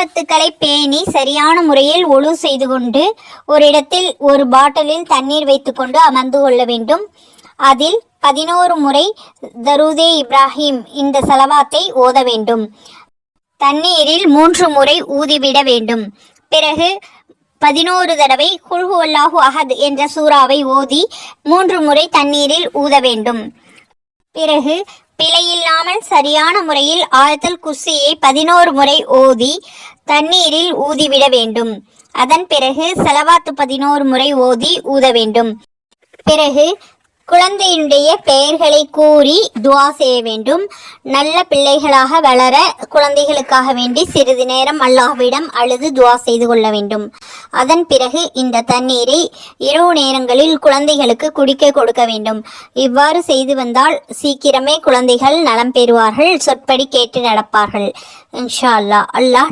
சுன்னத்துக்களை பேணி சரியான முறையில் ஒழு செய்து கொண்டு ஒரு இடத்தில் ஒரு பாட்டிலில் தண்ணீர் வைத்துக்கொண்டு அமர்ந்து கொள்ள வேண்டும். அதில் 11 முறை தரூதே இப்ராஹிம் இந்த சலவாத்தை ஓத வேண்டும். தண்ணீரில் 3 முறை ஊதிவிட வேண்டும். பிறகு 11 தடவை குல் ஹுவல்லாஹு அஹத் என்ற சூறாவை ஓதி 3 முறை தண்ணீரில் ஊத வேண்டும். பிறகு பிழையில்லாமல் சரியான முறையில் ஆயத்துல் குர்சியை 11 முறை ஓதி தண்ணீரில் ஊதிவிட வேண்டும். அதன் பிறகு ஸலவாத்து 11 முறை ஓதி ஊத வேண்டும். பிறகு குழந்தையினுடைய பெயர்களை கூறி துஆ செய்ய வேண்டும். நல்ல பிள்ளைகளாக வளர குழந்தைகளுக்காக வேண்டி சிறிது நேரம் அல்லாஹ்விடம் அழுது துஆ செய்து கொள்ள வேண்டும். அதன் பிறகு இந்த தண்ணீரை இரவு நேரங்களில் குழந்தைகளுக்கு குடிக்க கொடுக்க வேண்டும். இவ்வாறு செய்து வந்தால் சீக்கிரமே குழந்தைகள் நலம் பெறுவார்கள், சொற்படி கேட்டு நடப்பார்கள். இன்ஷா அல்லாஹ்.